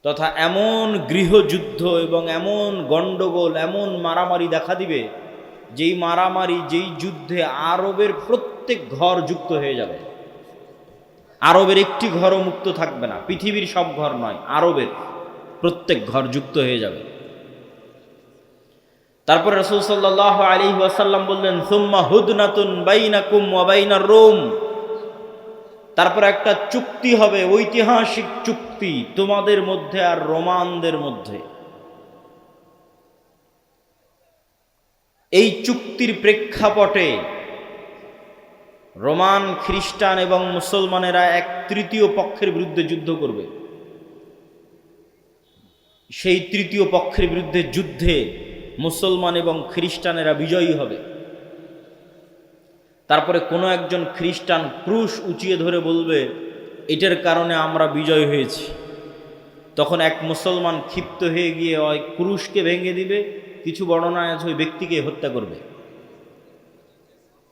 তথা এমন গৃহযুদ্ধ এবং এমন গণ্ডগোল, এমন মারামারি দেখা দিবে, যেই মারামারি, যেই যুদ্ধে আরবের প্রত্যেক ঘর যুক্ত হয়ে যাবে। আরবের একটি ঘরও মুক্ত থাকবে না, পৃথিবীর সব ঘর নয়, আরবের প্রত্যেক ঘর যুক্ত হয়ে যাবে। তারপরে রাসূল সাল্লাল্লাহু আলাইহি ওয়াসাল্লাম বললেন, সুম্মা হুদনাতুন বাইনাকুম ওয়া বাইনার রোম। তারপর একটা চুক্তি হবে, ঐতিহাসিক চুক্তি তোমাদের মধ্যে আর রোমানদের মধ্যে। এই চুক্তির প্রেক্ষাপটে রোমান, খ্রিস্টান এবং মুসলমানেরা এক তৃতীয় পক্ষের বিরুদ্ধে যুদ্ধ করবে। সেই তৃতীয় পক্ষের বিরুদ্ধে যুদ্ধে মুসলমান এবং খ্রিস্টানেরা বিজয়ী হবে। তারপরে কোনো একজন খ্রিস্টান ক্রুশ উঁচিয়ে ধরে বলবে, এটার কারণে আমরা বিজয় হয়েছি। তখন এক মুসলমান ক্ষিপ্ত হয়ে গিয়ে ওই ক্রুশকে ভেঙে দিবে, কিছু বর্ণনায় আছে ওই ব্যক্তিকে হত্যা করবে।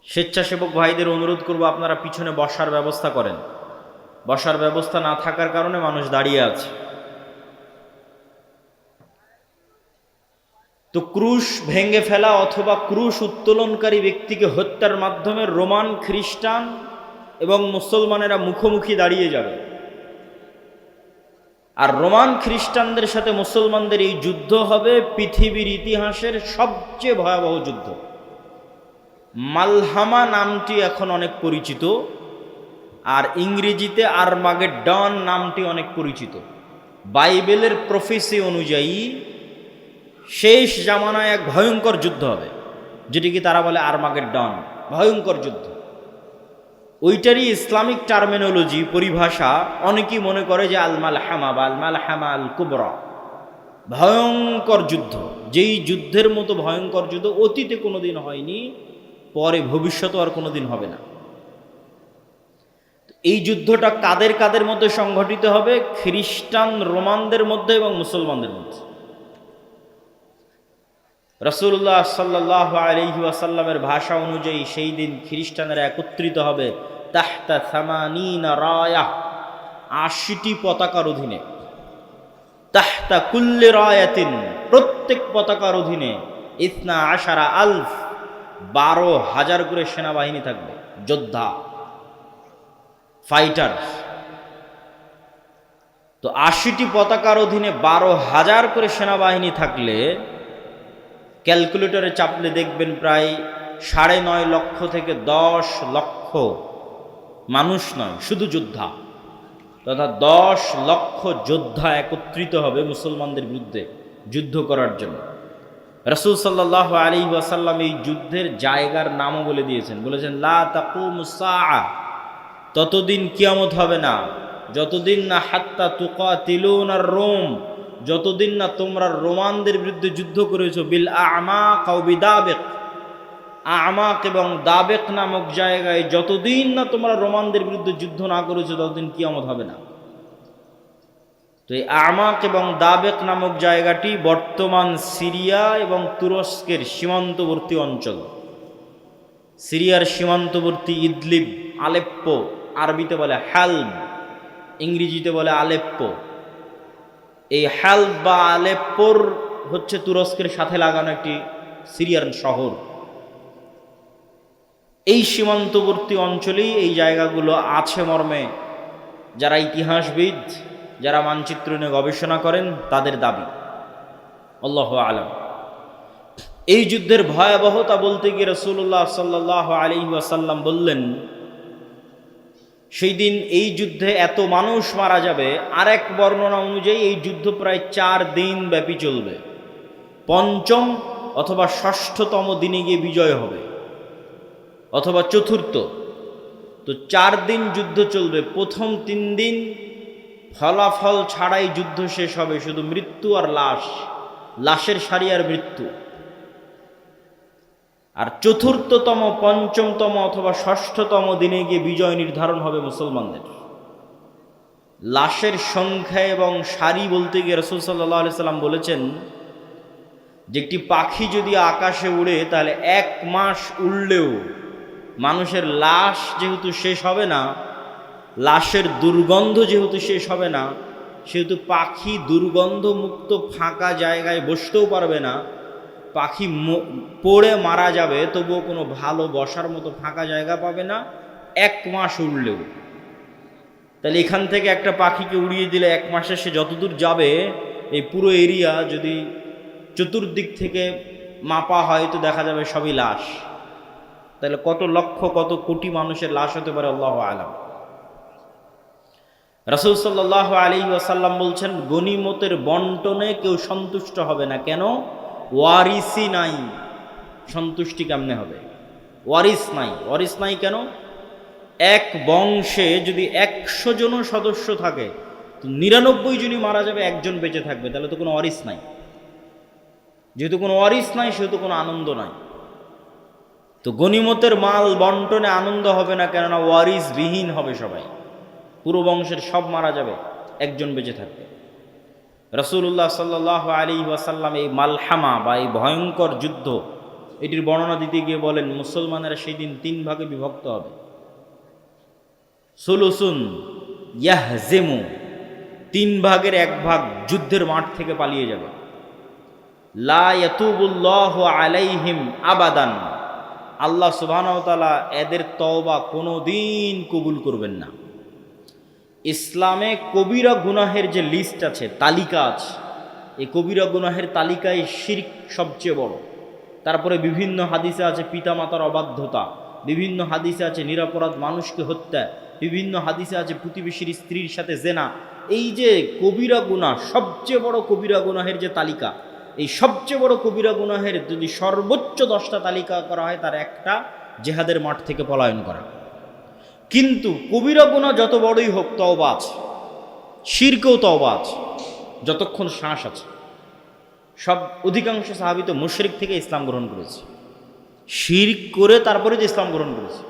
স্বেচ্ছাসেবক ভাইদের অনুরোধ করব, আপনারা পিছনে বসার ব্যবস্থা করেন। বসার ব্যবস্থা না থাকার কারণে মানুষ দাঁড়িয়ে আছে। তো ক্রুশ ভেঙে ফেলা অথবা ক্রুশ উত্তোলনকারী ব্যক্তিকে হত্যার মাধ্যমে রোমান, খ্রিস্টান এবং মুসলমানেরা মুখোমুখি দাঁড়িয়ে যাবে। আর রোমান খ্রিস্টানদের সাথে মুসলমানদের এই যুদ্ধ হবে পৃথিবীর ইতিহাসের সবচেয়ে ভয়াবহ যুদ্ধ। মালহামা নামটি এখন অনেক পরিচিত, আর ইংরেজিতে আরমাগেডন নামটি অনেক পরিচিত। বাইবেলের প্রফেসি অনুযায়ী শেষ জামানায় এক ভয়ঙ্কর যুদ্ধ হবে, যেটিকে তারা বলে আরমাগেডন, ভয়ঙ্কর যুদ্ধ। ওইটারই ইসলামিক টার্মিনোলজি, পরিভাষা অনেকেই মনে করে যে আল মালহামা বা আল মালহামা আল কুবরা, ভয়ঙ্কর যুদ্ধ। যেই যুদ্ধের মতো ভয়ঙ্কর যুদ্ধ অতীতে কোনোদিন হয়নি, পরে ভবিষ্যতে আর কোনোদিন হবে না। এই যুদ্ধটা কাদের কাদের মধ্যে সংঘটিত হবে? খ্রিস্টান রোমানদের মধ্যে এবং মুসলমানদের মধ্যে। রাসূলুল্লাহ সাল্লাল্লাহু আলাইহি ওয়াসাল্লামের ভাষা অনুযায়ী সেই দিন খ্রিস্টানেরা একত্রিত হবে তাহতা সামানিনা রায়াহ, ৮০টি পতাকার অধীনে। তাহতা কুল্লি রায়াতিন, প্রত্যেক পতাকার অধীনে ইসনা আশারা আলফ, ১২,০০০ করে সেনাবাহিনী থাকবে, যোদ্ধা, ফাইটার। তো ৮০টি পতাকার অধীনে ১২,০০০ করে সেনাবাহিনী থাকলে ক্যালকুলেটরে চাপলে দেখবেন প্রায় ৯.৫ লক্ষ থেকে ১০ লক্ষ মানুষ নয়, শুধু যোদ্ধা, তথা ১০ লক্ষ যোদ্ধা একত্রিত হবে মুসলমানদের বিরুদ্ধে যুদ্ধ করার জন্য। রাসূল সাল্লাল্লাহু আলাইহি ওয়াসাল্লাম এই যুদ্ধের জায়গার নামও বলে দিয়েছেন, বলেছেন লা তাকুমুস সাআ, ততদিন কিয়ামত হবে না, যতদিন না হাত্তা তুকাতিলুনার রোম, যতদিন না তোমরা রোমানদের বিরুদ্ধে যুদ্ধ করেছো বিল আমাক আও বিদাবিক, আমাক এবং দাবেক নামক জায়গায় যতদিন না তোমরা রোমানদের বিরুদ্ধে যুদ্ধ না করেছো, ততদিন কিয়ামত হবে না। তো এই আমাক এবং দাবেক নামক জায়গাটি বর্তমান সিরিয়া এবং তুরস্কের সীমান্তবর্তী অঞ্চল। সিরিয়ার সীমান্তবর্তী ইদলিব, আলেপ্পো, আরবিতে বলে হালব, ইংরেজিতে বলে আলেপ্পো। এই হালব বা আলেপ্পোর হচ্ছে তুরস্কের সাথে লাগানো একটি সিরিয়ান শহর। এই সীমান্তবর্তী অঞ্চলেই এই জায়গাগুলো আছে মর্মে যারা ইতিহাসবিদ, যারা মানচিত্র নিয়ে গবেষণা করেন, তাদের দাবি। আল্লাহু আলাম। এই যুদ্ধের ভয়াবহতা বলতে গিয়ে রাসূলুল্লাহ সাল্লাল্লাহু আলাইহি ওয়াসাল্লাম বললেন, সেই দিন এই যুদ্ধে এত মানুষ মারা যাবে। আরেক বর্ণনা অনুযায়ী এই যুদ্ধ প্রায় ৪ দিন ব্যাপী চলবে, পঞ্চম অথবা ষষ্ঠতম দিনে গিয়ে বিজয় হবে, অথবা চতুর্থ। তো ৪ দিন যুদ্ধ চলবে। প্রথম ৩ দিন ফলাফল ছাড়াই যুদ্ধ শেষ হবে, শুধু মৃত্যু আর লাশ, লাশের সারি আর মৃত্যু। আর চতুর্থতম, পঞ্চমতম অথবা ষষ্ঠতম দিনে গিয়ে বিজয় নির্ধারণ হবে মুসলমানদের। লাশের সংখ্যা এবং সারি বলতে গিয়ে রাসূল সাল্লাল্লাহু আলাইহি সাল্লাম বলেছেন যে একটি পাখি যদি আকাশে উড়ে, তাহলে ১ মাস উড়লেও মানুষের লাশ যেহেতু শেষ হবে না, লাশের দুর্গন্ধ যেহেতু শেষ হবে না, সেহেতু পাখি দুর্গন্ধমুক্ত ফাঁকা জায়গায় বসতেও পারবে না, পাখি পড়ে মারা যাবে, তবুও কোনো ভালো বসার মতো ফাঁকা জায়গা পাবে না 1 মাস উড়লেও। তাহলে এখান থেকে একটা পাখিকে উড়িয়ে দিলে 1 মাসে সে যতদূর যাবে, এই পুরো এরিয়া যদি চতুর্দিক থেকে মাপা হয় তো দেখা যাবে সবই লাশ। তাহলে কত লক্ষ কত কোটি মানুষের লাশ হতে পারে আল্লাহু আলাম। রাসূল সাল্লাল্লাহু আলাইহি ওয়াসাল্লাম বলছেন, গনিমতের বন্টনে কেউ সন্তুষ্ট হবে না। কেন? ওয়ারিসই নাই। সন্তুষ্টি কেমনে হবে? ওয়ারিস নাই। ওয়ারিস নাই কেন? এক বংশে যদি 100 জন সদস্য থাকে তো 99 জনই মারা যাবে, একজন বেঁচে থাকবে, তাহলে তো কোনো ওয়ারিস নাই। যেহেতু কোনো ওয়ারিস নাই সেহেতু কোনো আনন্দ নাই। তো গনিমতের মাল বন্টনে আনন্দ হবে না, কেননা ওয়ারিস বিহীন হবে সবাই, পুরো বংশের সব মারা যাবে, একজন বেঁচে থাকবে। রাসূলুল্লাহ সাল্লাল্লাহু আলাইহি ওয়াসাল্লাম এই মালহামা বা এই ভয়ঙ্কর যুদ্ধ এটির বর্ণনা দিতে গিয়ে বলেন, মুসলমানেরা সেই দিন 3 ভাগে বিভক্ত হবে। সুলুসুন ইয়াহজিমু, 3 ভাগের 1 ভাগ যুদ্ধের মাঠ থেকে পালিয়ে যাবে। লা ইয়াতুবুল্লাহু আলাইহিম আবাদান, আল্লাহ সুবহানাহু ওয়া তাআলা এদের তওবা কোনোদিন কবুল করবেন না। ইসলামে কবিরা গুনাহের যে লিস্ট আছে, তালিকা আছে, এই কবিরা গুনাহের তালিকায় শিরক সবচেয়ে বড়। তারপরে বিভিন্ন হাদিসে আছে পিতামাতার অবাধ্যতা, বিভিন্ন হাদিসে আছে নিরপরাধ মানুষকে হত্যা, বিভিন্ন হাদিসে আছে প্রতিবেশীর স্ত্রীর সাথে জেনা। এই যে কবিরা গুনাহ, সবচেয়ে বড় কবিরা গুনাহের যে তালিকা, এই সবচেয়ে বড় কবিরা গুনাহের যদি সর্বোচ্চ 10টা তালিকা করা হয়, তার একটা জেহাদের মাঠ থেকে পলায়ন করা। কিন্তু কবিরা গুনাহ যত বড়ই হোক, তওবা আছে, শিরকেও তওবা আছে, যতক্ষণ শ্বাস আছে। সব অধিকাংশ সাহাবী তো মুশরিক থেকে ইসলাম গ্রহণ করেছে, শিরক করে তারপরে যে ইসলাম গ্রহণ করেছে।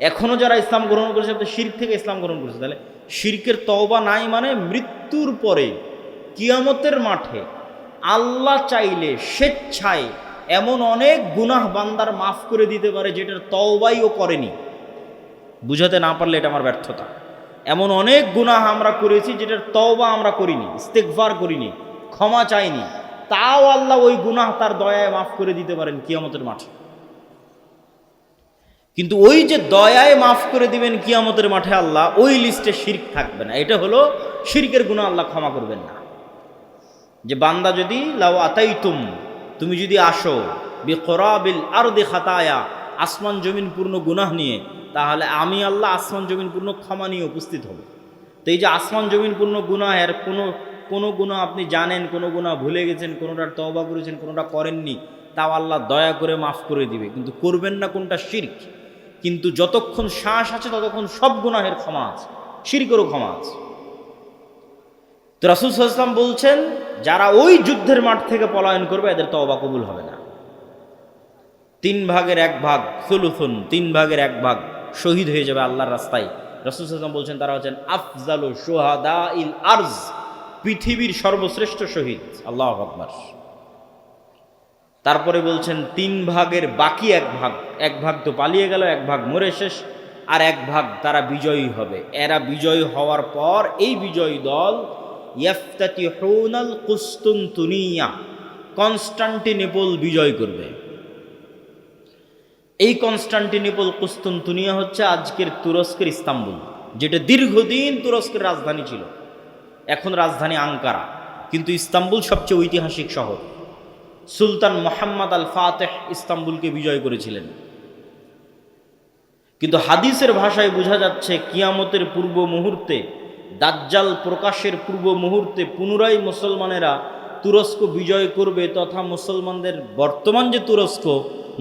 এখনও যারা ইসলাম গ্রহণ করেছে তারা শিরক থেকে ইসলাম গ্রহণ করেছে। তাহলে শিরকের তওবা নাই মানে মৃত্যুর পরে কিয়ামতের মাঠে আল্লাহ চাইলে স্বেচ্ছায় এমন অনেক গুনাহ বান্দার মাফ করে দিতে পারে যেটার তওবাই ও করেনি। বুঝাতে না পারলে এটা আমার ব্যর্থতা। এমন অনেক গুনাহ আমরা করেছি যেটার তওবা আমরা করিনি, ইস্তেগফার করিনি, ক্ষমা চাইনি, তাও আল্লাহ ওই গুনাহ তার দয়ায় মাফ করে দিতে পারেন কিয়ামতের মাঠে। কিন্তু ওই যে দয়ায় মাফ করে দিবেন কিয়ামতের মাঠে আল্লাহ, ওই লিস্টে শিরক থাকবে না। এটা হলো শিরকের গুনাহ আল্লাহ ক্ষমা করবেন না। যে বান্দা যদি লাউ আতাইতুম, তুমি যদি আসো বিকরাবিল আরদি খাতায়া, আসমান জমিন পূর্ণ গুনাহ নিয়ে, তাহলে আমি আল্লাহ আসমান জমিন পূর্ণ ক্ষমা নিয়ে উপস্থিত হব। তো এই যে আসমান জমিন পূর্ণ গুনাহের কোনো গুনাহ আপনি জানেন, কোনো গুনাহ ভুলে গেছেন, কোনোটার তওবা করেছেন, কোনোটা করেননি, তাও আল্লাহ দয়া করে মাফ করে দিবে। কিন্তু করবেন না কোনটা? শিরক। কিন্তু যতক্ষণ শ্বাস আছে ততক্ষণ সব গুনাহের ক্ষমা আছে, শিরকেরও ক্ষমা আছে। তো রাসূল সাল্লাল্লাহু আলাইহি ওয়াসাল্লাম বলছেন, যারা ওই যুদ্ধের মাঠ থেকে পলায়ন করবে এদের তওবা কবুল হবে না। 3 ভাগের 1 ভাগ, সুলুসুন, 3 ভাগের 1 ভাগ শহীদ হয়ে যাবে আল্লাহর রাস্তায়। রাসূল সাল্লাল্লাহু আলাইহি ওয়াসাল্লাম বলছেন তারা হচ্ছেন আফজালু শুহাদাইল আরজ, পৃথিবীর সর্বশ্রেষ্ঠ শহীদ। আল্লাহু আকবার। তারপরে বলছেন 3 ভাগের বাকি 1 ভাগ, 1 ভাগ তো পালিয়ে গেল, 1 ভাগ মরে শেষ, আর 1 ভাগ তারা বিজয়ী হবে। এরা বিজয়ী হওয়ার পর এই বিজয়ী দল ইয়াফতাতিহুনাল কুসতুনতুনিয়া, কনস্টান্টিনোপল বিজয় করবে। এই কনস্টান্টিনোপল কুসতুনতুনিয়া হচ্ছে আজকের তুরস্কের ইস্তাম্বুল, যেটা দীর্ঘদিন তুরস্কের রাজধানী ছিল। এখন রাজধানী আঙ্কারা, কিন্তু ইস্তাম্বুল সবচেয়ে ঐতিহাসিক শহর। সুলতান মুহাম্মদ আল ফাতেহ ইস্তাম্বুলকে বিজয় করেছিলেন। কিন্তু হাদিসের ভাষায় বোঝা যাচ্ছে কিয়ামতের পূর্ব মুহূর্তে, দাজ্জাল প্রকাশের পূর্ব মুহূর্তে পুনরায় মুসলমানেরা তুরস্ক বিজয় করবে, তথা মুসলমানদের বর্তমান যে তুরস্ক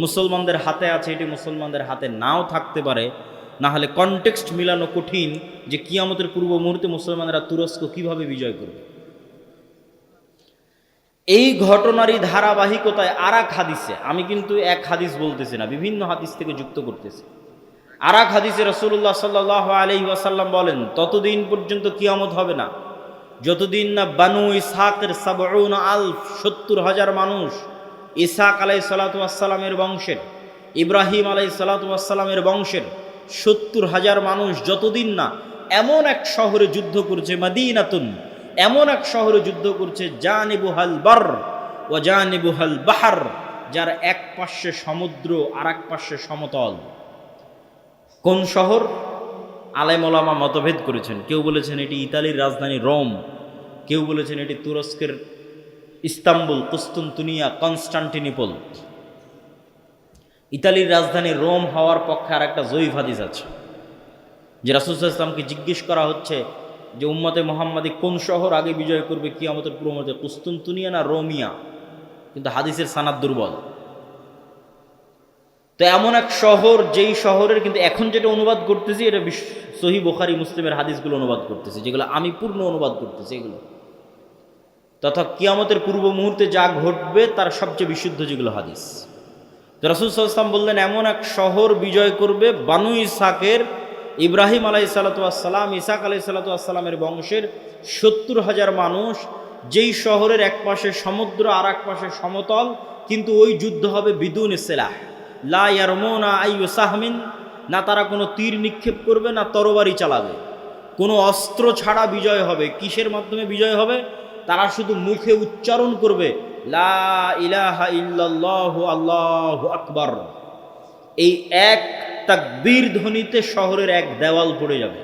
মুসলমানদের হাতে আছে, এটি মুসলমানদের হাতে নাও থাকতে পারে। না হলে কনটেক্সট মিলানো কঠিন যে কিয়ামতের পূর্ব মুহূর্তে মুসলমানেরা তুরস্ক কিভাবে বিজয় করবে। এই ঘটনারই ধারাবাহিকতায় আরেক হাদিসে, আমি কিন্তু এক হাদিস বলতেছি না, বিভিন্ন হাদিস থেকে যুক্ত করতেছি। আরেক হাদিসে রাসূলুল্লাহ সাল্লাল্লাহু আলাইহি ওয়াসাল্লাম বলেন, ততদিন পর্যন্ত কিয়ামত হবে না যতদিন না বানু ইসহাকের 70,000 মানুষ, ইসহাক আলাইহিস সালাতু ওয়াস সালামের বংশের, ইব্রাহিম আলাইহিস সালাতু ওয়াস সালামের বংশের 70,000 মানুষ যতদিন না এমন এক শহরে যুদ্ধ করছে, মাদিনাতুন এমন এক শহরে যুদ্ধ করছে জানিবুহাল বার ওয়া জানিবুহাল বাহার, যার এক পাশে সমুদ্র আর এক পাশে সমতল। কোন শহর? আলেম ওলামা মতভেদ করেছেন। কেউ বলেছেন এটি ইতালির রাজধানী রোম, কেউ বলেছেন এটি তুরস্কের ইস্তাম্বুল, কুস্তুনতুনিয়া, কনস্টান্টিনোপল। ইতালির রাজধানী রোম হওয়ার পক্ষে আর একটা জয়ীফ হাদিস আছে, যে রাসূল সাল্লাল্লাহু আলাইহি ওয়াসাল্লামকে জিজ্ঞেস করা হচ্ছে যে উম্মতে মুহাম্মাদি কোন শহর আগে বিজয় করবে কিয়ামতের পূর্বমতে, কুস্তুনতুনিয়া না রোমিয়া, কিন্তু হাদিসের সানাদ দুর্বল। তো এমন এক শহর, যেই শহরের কিন্তু এখন যেটা অনুবাদ করতেছি এটা সহিহ বুখারী মুসলিমের হাদিসগুলো অনুবাদ করতেছি, যেগুলো আমি পূর্ণ অনুবাদ করতেছি এগুলো, তথা কিয়ামতের পূর্ব মুহূর্তে যা ঘটবে তার সবচেয়ে বিশুদ্ধ যেগুলো হাদিস। তো রাসূল সাল্লাল্লাহু আলাইহি ওয়াসাল্লাম বললেন এমন এক শহর বিজয় করবে বানু ইসহাকের, ইব্রাহিম আলাইহিসসালাতু ওয়াসসালাম, ইসহাক আলাইহিসসালাতু ওয়াসসালামের বংশের ৭০,০০০ মানুষ, যেই শহরের এক পাশে সমুদ্র আর এক পাশে সমতল, কিন্তু ওই যুদ্ধ হবে বিদুন সিলাহ, লা ইয়ারমুনা আইয়ু সাহমিন, না তারা কোনো তীর নিক্ষেপ করবে না তরবারি চালাবে, কোনো অস্ত্র ছাড়া বিজয় হবে। কিসের মাধ্যমে বিজয় হবে? তারা শুধু মুখে উচ্চারণ করবে লা ইলাহা ইল্লাল্লাহু আল্লাহু আকবার। এই এক তাকবীর ধ্বনিতে শহরের এক দেওয়াল পড়ে যাবে,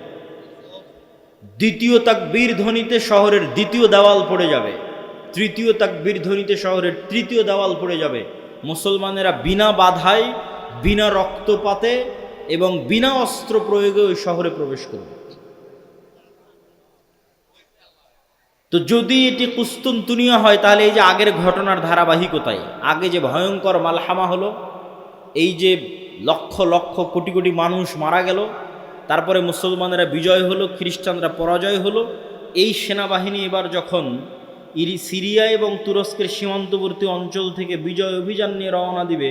দ্বিতীয় তাকবীর ধ্বনিতে শহরের দ্বিতীয় দেওয়াল পড়ে যাবে, তৃতীয় তাকবীর ধ্বনিতে শহরের তৃতীয় দেওয়াল পড়ে যাবে। মুসলমানেরা বিনা বাধায়, বিনা রক্তপাতে এবং বিনা অস্ত্র প্রয়োগে ওই শহরে প্রবেশ করবে। তো যদি এটি কুস্তুনতুনিয়া হয় তাহলে এই যে আগের ঘটনার ধারাবাহিকতায়, আগে যে ভয়ঙ্কর মালহামা হলো, এই যে লক্ষ লক্ষ কোটি কোটি মানুষ মারা গেল, তারপরে মুসলমানেরা বিজয় হলো, খ্রিস্টানরা পরাজয় হলো, এই সেনাবাহিনী এবার যখন সিরিয়া এবং তুরস্কের সীমান্তবর্তী অঞ্চল থেকে বিজয় অভিযান নিয়ে রওনা দিবে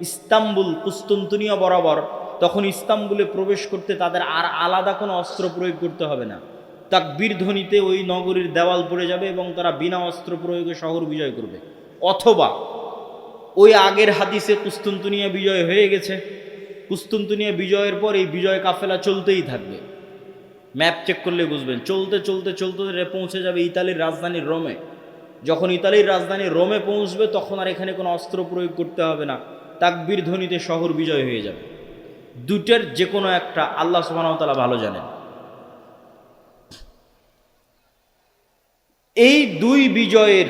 ইস্তাম্বুল কুস্তুনতুনিয়া বরাবর, তখন ইস্তাম্বুলে প্রবেশ করতে তাদের আর আলাদা কোনো অস্ত্র প্রয়োগ করতে হবে না। তাকবীর ধ্বনিতে ওই নগরীর দেওয়াল পড়ে যাবে এবং তারা বিনা অস্ত্র প্রয়োগে শহর বিজয় করবে। অথবা ওই আগের হাদিসে কুস্তুনতুনিয়া বিজয় হয়ে গেছে, কুস্তুনতুনিয়া বিজয়ের পর এই বিজয় কাফেলা চলতেই থাকবে। ম্যাপ চেক করলে বুঝবেন, চলতে চলতে চলতে পৌঁছে যাবে ইতালির রাজধানী রোমে। যখন ইতালির রাজধানী রোমে পৌঁছবে তখন আর এখানে কোনো অস্ত্র প্রয়োগ করতে হবে না, তাকবীর ধ্বনিতে শহর বিজয় হয়ে যাবে। দুটের যে কোনো একটা আল্লাহ সুবহানাহু ওয়া তাআলা ভালো জানেন। এই দুই বিজয়ের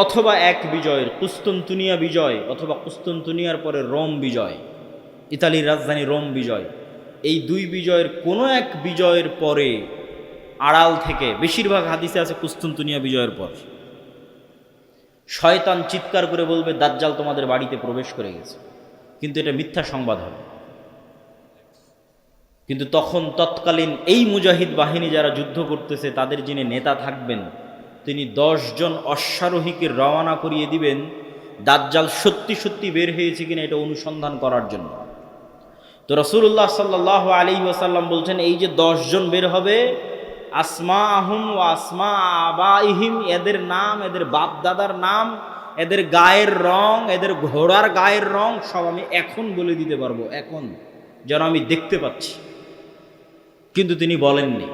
অথবা এক বিজয়ের, কুস্তুনতুনিয়া বিজয় অথবা কুস্তুনতুনিয়ার পরে রোম বিজয়, ইতালির রাজধানী রোম বিজয়, এই দুই বিজয়ের কোনো এক বিজয়ের পরে আড়াল থেকে, বেশিরভাগ হাদিসে আছে কুস্তুনতুনিয়া বিজয়ের পর, শয়তান চিৎকার করে বলবে দাজ্জাল তোমাদের বাড়িতে প্রবেশ করে গেছে, কিন্তু এটা মিথ্যা সংবাদ হবে। কিন্তু তখন তৎকালীন এই মুজাহিদ বাহিনী যারা যুদ্ধ করতেছে তাদের যিনি নেতা থাকবেন তিনি 10 জন অশ্বারোহীকে রওনা করিয়ে দিবেন দাজ্জাল সত্যি সত্যি বের হয়েছে কিনা এটা অনুসন্ধান করার জন্য। তো রাসূলুল্লাহ সাল্লাল্লাহু আলাইহি ওয়াসাল্লাম বলছেন এই যে 10 জন বের হবে, আসমাহুম ওয়া আসমা আবাইহিম, এদের নাম, এদের বাপ দাদার নাম, এদের গায়ের রং, এদের ঘোড়ার গায়ের রং সব আমি এখন বলে দিতে পারবো, এখন যেন আমি দেখতে পাচ্ছি। কিন্তু তিনি বলেননি,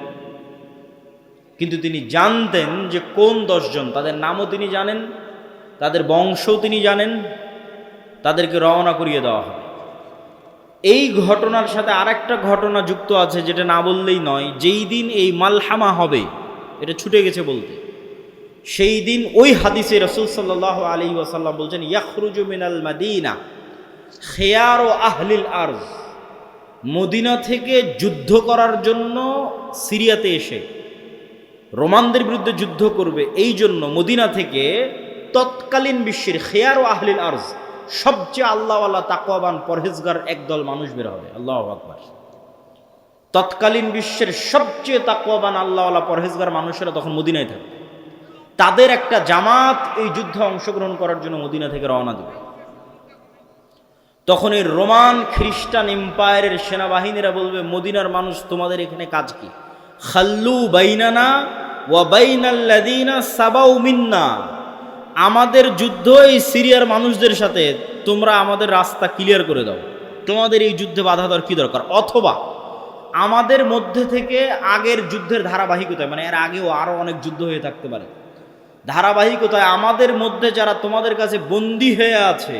কিন্তু তিনি জানতেন যে কোন 10 জন, তাদের নামও তিনি জানেন, তাদের বংশও তিনি জানেন, তাদেরকে রওনা করিয়ে দেওয়া হবে। এই ঘটনার সাথে আরেকটা ঘটনা যুক্ত আছে যেটা না বললেই নয়। যেই দিন এই মালহামা হবে, এটা ছুটে গেছে বলতে, সেই দিন ওই হাদিসে রাসূল সাল্লাল্লাহু আলাইহি ওয়াসাল্লাম বলছেন ইয়াখরুজু মিনাল মাদিনা খিয়ারু আহলিল আরজ, মদিনা থেকে যুদ্ধ করার জন্য সিরিয়াতে এসে রোমানদের বিরুদ্ধে যুদ্ধ করবে, এই জন্য মদিনা থেকে তৎকালীন বিশ্বের খিয়ারু আহলিল আরজ, সবচেয়ে আল্লাহওয়ালা তাকওয়াবান পরহেজগার একদল মানুষ বের হবে। আল্লাহু আকবার। তৎকালীন বিশ্বের সবচেয়ে তাকওয়াবান আল্লাহওয়ালা পরহেজগার মানুষেরা তখন মদিনায় থাকবে, তাদের একটা জামাত এই যুদ্ধে অংশগ্রহণ করার জন্য মদিনা থেকে রওনা দেবে। তখন এই রোমান খ্রিস্টান এম্পায়ারের সেনাবাহিনীরা বলবে মদিনার মানুষ তোমাদের এখানে কাজ কি? খাল্লু বাইনানা ওয়া বাইনাল্লাযিনা সাবাউ মিন্না, আমাদের যুদ্ধ এই সিরিয়ার মানুষদের সাথে, তোমরা আমাদের রাস্তা ক্লিয়ার করে দাও, তোমাদের এই যুদ্ধে বাধা দেওয়ার কি দরকার? অথবা আমাদের মধ্যে থেকে আগের যুদ্ধের ধারাবাহিকতায়, মানে এর আগেও আরও অনেক যুদ্ধ হয়ে থাকতে পারে, ধারাবাহিকতায় আমাদের মধ্যে যারা তোমাদের কাছে বন্দী হয়ে আছে,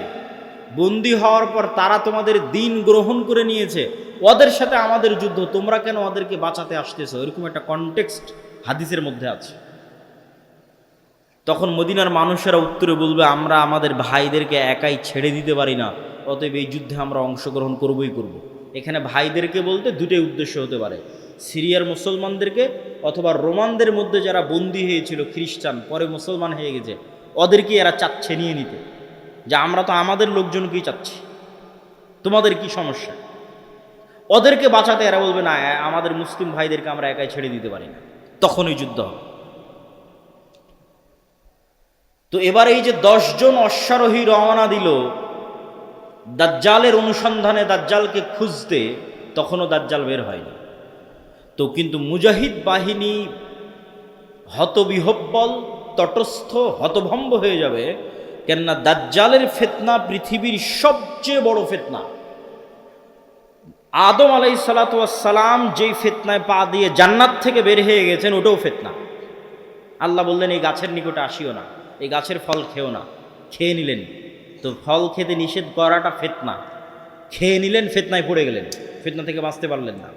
বন্দী হওয়ার পর তারা তোমাদের দিন গ্রহণ করে নিয়েছে, ওদের সাথে আমাদের যুদ্ধ, তোমরা কেন ওদেরকে বাঁচাতে আসতেছো, এরকম একটা কনটেক্সট হাদিসের মধ্যে আছে। তখন মদিনার মানুষেরা উত্তরে বলবে, আমরা আমাদের ভাইদেরকে একাই ছেড়ে দিতে পারি না, অতএব এই যুদ্ধে আমরা অংশগ্রহণ করবই করব। এখানে ভাইদেরকে বলতে দুটোই উদ্দেশ্য হতে পারে, সিরিয়ার মুসলমানদেরকে অথবা রোমানদের মধ্যে যারা বন্দী হয়েছিল খ্রিস্টান, পরে মুসলমান হয়ে গেছে, ওদেরকে এরা চাচ্ছে নিয়ে নিতে, যে আমরা তো আমাদের লোকজনকেই চাচ্ছি, তোমাদের কি সমস্যা। ওদেরকে বাঁচাতে এরা বলবে, না আমাদের মুসলিম ভাইদেরকে আমরা একাই ছেড়ে দিতে পারি না, তখনই যুদ্ধ হবে। তো এবার এই যে 10 জন অশ্বারোহী রওনা দিল দাজ্জালের অনুসন্ধানে, দাজ্জালকে খুঁজতে, তখনও দাজ্জাল বের হয়নি। তো কিন্তু মুজাহিদ বাহিনী হতবিহব্বল, তটস্থ, হতভম্ব হয়ে যাবে, কেননা দাজ্জালের ফিতনা পৃথিবীর সবচেয়ে বড় ফিতনা। আদম আলাইহিস সালাতু ওয়াস সালাম যেই ফিতনায় পা দিয়ে জান্নাত থেকে বের হয়ে গেছেন, ওটাও ফিতনা। আল্লাহ বললেন, এই গাছের নিকটে আসিও না, এই গাছের ফল খেও না, খেয়ে নিলেন। তো ফল খেতে নিষেধ করাটা ফিতনা, খেয়ে নিলেন, ফিতনায় পড়ে গেলেন, ফিতনা থেকে বাঁচতে পারলেন না।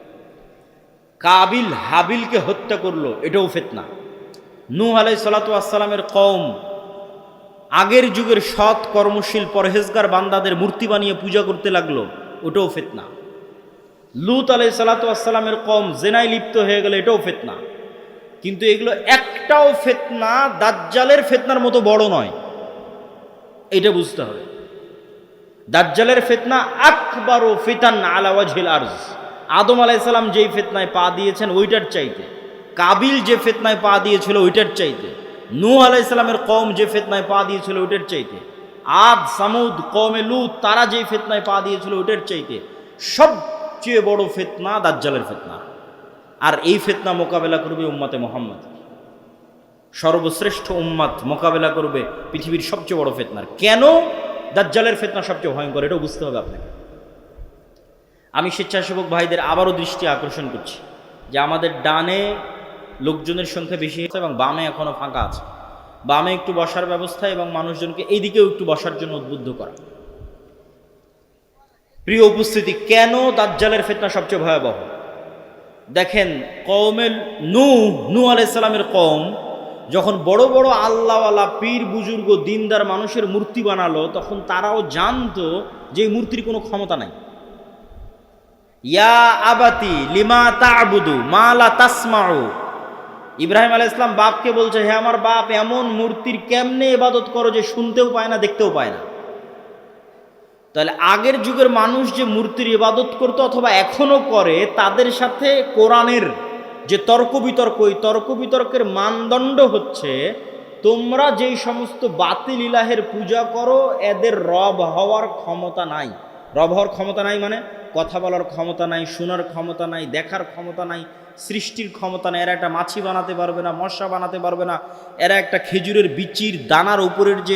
কাবিল হাবিলকে হত্যা করলো, এটাও ফিতনা। নূহ আলাইহিস সালাতু ওয়াস সালামের কওম আগের যুগের সৎ কর্মশীল পরহেজগার বান্দাদের মূর্তি বানিয়ে পূজা করতে লাগলো, ওটাও ফিতনা। লূত আলাইহিস সালাতু ওয়াস সালামের কওম জেনায় লিপ্ত হয়ে গেল, এটাও ফিতনা। কিন্তু এগুলো একটাও ফিতনা দাজ্জালের ফিতনার মতো বড় নয়, এটা বুঝতে হবে। দাজ্জালের ফিতনা আকবারু ফিতান আলা ওয়াজহিল আরজ। আদম আলাইহিস সালাম যেই ফিতনায় পা দিয়েছেন ওইটার চাইতে, কাবিল যে ফিতনায় পা দিয়েছিল ওইটার চাইতে, নূহ আলাইহিস সালামের কওম যে ফিতনায় পা দিয়েছিল ওইটার চাইতে, আদ সামুদ কওমে লূত তারা যেই ফিতনায় পা দিয়েছিল ওইটার চাইতে সবচেয়ে বড় ফিতনা দাজ্জালের ফিতনা। আর এই ফিতনা মোকাবেলা করবে উম্মতে মুহাম্মদ, সর্বশ্রেষ্ঠ উম্মত মোকাবেলা করবে পৃথিবীর সবচেয়ে বড় ফিতনার। কেন দাজ্জালের ফিতনা সবচেয়ে ভয়ঙ্কর, এটাও বুঝতে হবে আপনাকে। আমি স্বেচ্ছাসেবক ভাইদের আবারও দৃষ্টি আকর্ষণ করছি যে আমাদের ডানে লোকজনের সংখ্যা বেশি হয়েছে এবং বামে এখনো ফাঁকা আছে। বামে একটু বসার ব্যবস্থা এবং মানুষজনকে এইদিকেও একটু বসার জন্য উদ্বুদ্ধ করা। প্রিয় উপস্থিতি, কেন দাজ্জালের ফিতনা সবচেয়ে ভয়াবহ? দেখেন, কওমে নূহ আলাইহিস সালামের কওম যখন বড় বড় আল্লাহওয়ালা পীর বুজুর্গ দিনদার মানুষের মূর্তি বানালো, তখন তারাও জানতো যে এই মূর্তির কোনো ক্ষমতা নাই। ইয়া আবাতি লিমা তা'বুদু মা লা তাসমাউ। ইব্রাহিম আলাইহিস সালাম বাপকে বলছে, হে আমার বাপ, এমন মূর্তির কেমনে ইবাদত করো যে শুনতেও পায় না, দেখতেও পায় না। তাহলে আগের যুগের মানুষ যে মূর্তির ইবাদত করতো অথবা এখনো করে, তাদের সাথে কোরআনের যে তর্ক বিতর্ক, ওই তর্ক বিতর্কের মানদণ্ড হচ্ছে, তোমরা যেই সমস্ত বাতিল ইলাহের পূজা করো এদের রব হওয়ার ক্ষমতা নাই। রব হওয়ার ক্ষমতা নাই মানে কথা বলার ক্ষমতা নাই, শোনার ক্ষমতা নাই, দেখার ক্ষমতা নাই, সৃষ্টির ক্ষমতা নাই। এরা একটা মাছি বানাতে পারবে না, মশা বানাতে পারবে না, এরা একটা খেজুরের বিচির দানার উপরের যে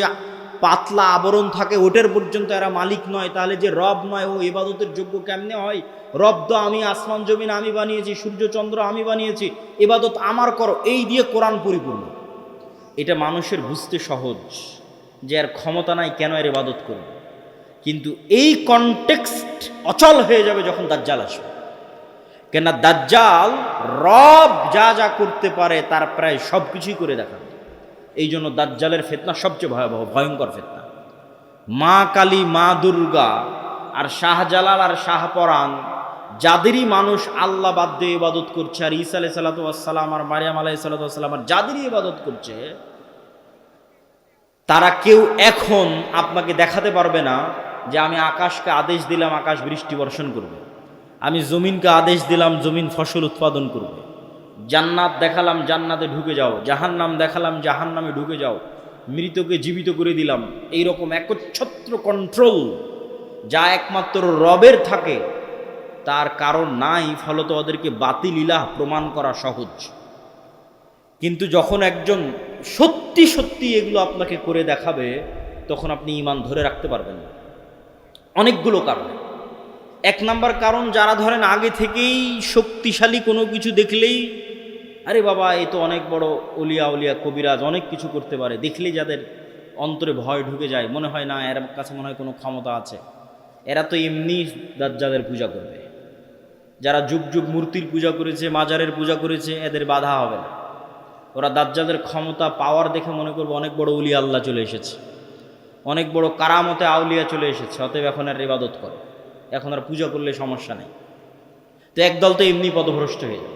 পাতলা আবরণ থাকে ওটার পর্যন্ত এরা মালিক নয়। তাহলে যে রব নয়, ও ইবাদতের যোগ্য কেমনে হয়? রব তো আমি, আসমান জমিন আমি বানিয়েছি, সূর্য চন্দ্র আমি বানিয়েছি, ইবাদত আমার করো, এই দিয়ে কোরআন পরিপূর্ণ। এটা মানুষের বুঝতে সহজ যে এর ক্ষমতা নাই, কেন এর ইবাদত করবে। কিন্তু এই কনটেক্সট অচল হয়ে যাবে যখন দাজ্জাল আসবে। কেন দাজ্জাল রব যা যা করতে পারে তার প্রায় সব কিছুই করে দেখাবে। এই জন্য দাজ্জালের ফিতনা সবচেয়ে ভয়াবহ, ভয়ঙ্কর ফিতনা। মা কালী, মা দুর্গা আর শাহজালাল আর শাহপরাণ, যাদেরই মানুষ আল্লাহ বাদ দিয়ে ইবাদত করছে, আর ঈসা আলাইহিস সালাতু ওয়াস সালাম আর মারিয়াম আলাইহিস সালাতু ওয়াস সালাম আর যাদেরই ইবাদত করছে, তারা কেউ এখন আপনাকে দেখাতে পারবে না যে আমি আকাশকে আদেশ দিলাম আকাশ বৃষ্টি বর্ষণ করবে, আমি জমিনকে আদেশ দিলাম জমিন ফসল উৎপাদন করবে, জান্নাত দেখালাম জান্নাতে ঢুকে যাও, জাহান্নাম দেখালাম জাহান্নামে ঢুকে যাও, মৃতকে জীবিত করে দিলাম। এইরকম একচ্ছত্র কন্ট্রোল যা একমাত্র রবের থাকে, তার কারণ নাই। ফলত ওদেরকে বাতিল ইলাহ প্রমাণ করা সহজ। কিন্তু যখন একজন সত্যি সত্যি এগুলো আপনাকে করে দেখাবে, তখন আপনি ঈমান ধরে রাখতে পারবেন না। অনেকগুলো কারণে। এক নাম্বার কারণ, যারা ধরেন আগে থেকেই শক্তিশালী কোনো কিছু দেখলেই আরে বাবা এ তো অনেক বড় অলিয়া উলিয়া কবিরাজ, অনেক কিছু করতে পারে, দেখলেই যাদের অন্তরে ভয় ঢুকে যায়, মনে হয় না এর কাছে মনে হয় কোনো ক্ষমতা আছে, এরা তো এমনি দাজ্জালের পূজা করবে। যারা যুগ যুগ মূর্তির পূজা করেছে, মাজারের পূজা করেছে, এদের বাধা হবে না। ওরা দাজ্জালের ক্ষমতা পাওয়ার দেখে মনে করবে অনেক বড় উলিয়া আল্লাহ চলে এসেছে, অনেক বড় কারামতে আউলিয়া চলে এসেছে, অতএব এখন আর ইবাদত করে, এখন আর পূজা করলে সমস্যা নেই। তো একদল তো এমনি পথভ্রষ্ট হয়ে যায়।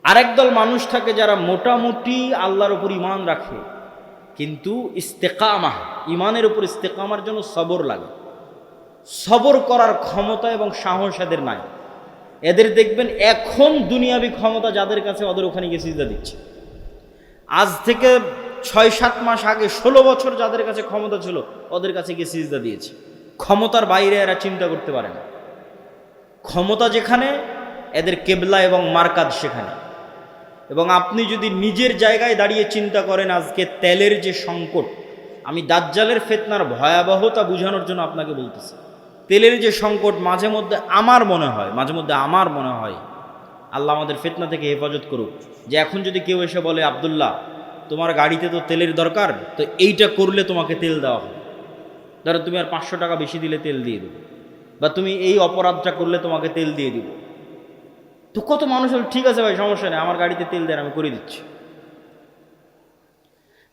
আরেক দল মানুষ থাকে যারা মোটামুটি আল্লাহর উপর ঈমান রাখে, কিন্তু ইস্তেকামা, ঈমানের উপর ইস্তেকামার জন্য সবর লাগে, সবর করার ক্ষমতা এবং সাহস এদের নাই। এদের দেখবেন এখন দুনিয়াবি ক্ষমতা যাদের কাছে, ওদের ওখানে গিয়ে সিজদা দিচ্ছে। আজ থেকে 6-7 মাস আগে 16 বছর যাদের কাছে ক্ষমতা ছিল, ওদের কাছে গিয়ে সিজদা দিয়েছে। ক্ষমতার বাইরে এরা চিন্তা করতে পারে না। ক্ষমতা যেখানে, এদের কেবলা এবং মারকাজ সেখানে। এবং আপনি যদি নিজের জায়গায় দাঁড়িয়ে চিন্তা করেন, আজকে তেলের যে সংকট, আমি দাজ্জালের ফিতনার ভয়াবহতা বোঝানোর জন্য আপনাকে বলতেছি, তেলের যে সংকট, মাঝে মধ্যে আমার মনে হয় আল্লাহ আমাদের ফিতনা থেকে হেফাজত করুক, যে এখন যদি কেউ এসে বলে আব্দুল্লাহ তোমার গাড়িতে তো তেলের দরকার, তো এইটা করলে তোমাকে তেল দেওয়া হবে, ধরো তুমি আর 500 টাকা বেশি দিলে তেল দিয়ে দেবো, বা তুমি এই অপরাধটা করলে তোমাকে তেল দিয়ে দিব। তো কত মানুষ হল, ঠিক আছে ভাই সমস্যা নেই, আমার গাড়িতে তেল দেন, আমি করে দিচ্ছি।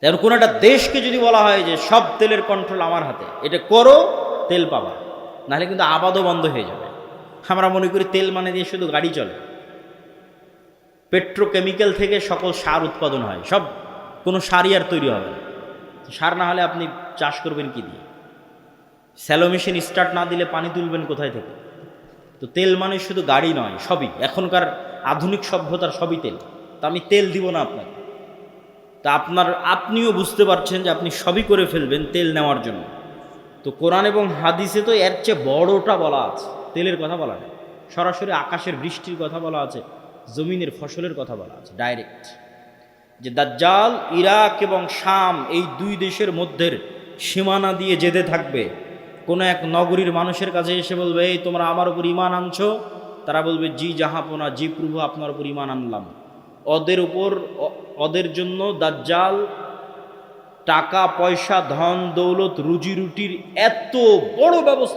এখন কোনো একটা দেশকে যদি বলা হয় যে সব তেলের কন্ট্রোল আমার হাতে, এটা করো তেল পাবা, নাহলে কিন্তু আবাদও বন্ধ হয়ে যাবে। আমরা মনে করি তেল মানে দিয়ে শুধু গাড়ি চলে, পেট্রোকেমিক্যাল থেকে সকল সার উৎপাদন হয়, সব কোনো সারই আর তৈরি হবে না। সার না হলে আপনি চাষ করবেন কি দিয়ে? স্যালো মেশিন স্টার্ট না দিলে পানি তুলবেন কোথায় থেকে? তো তেল মানে শুধু গাড়ি নয়, সবই, এখনকার আধুনিক সভ্যতার সবই তেল। তা আমি তেল দিব না আপনাকে, তা আপনিও বুঝতে পারছেন যে আপনি সবই করে ফেলবেন তেল নেওয়ার জন্য। তো কোরআন এবং হাদিসে তো এর চেয়ে বড়টা বলা আছে, তেলের কথা বলা নেই, সরাসরি আকাশের বৃষ্টির কথা বলা আছে, জমিনের ফসলের কথা বলা আছে ডাইরেক্ট, যে দাজ্জাল ইরাক এবং শাম এই দুই দেশের মধ্যের সীমানা দিয়ে যেতে থাকবে। কোনো এক নগরীর মানুষের কাছে এসে বলবে, এই তোমরা আমার উপর ঈমান আনছো? তারা বলবে, জি জাহাপনা, জি প্রভু আপনার উপর ঈমান আনলাম। ওদের জন্য দাজ্জাল টাকা পয়সা, ধন দৌলত, রুজি রুটির এত বড় ব্যবস্থা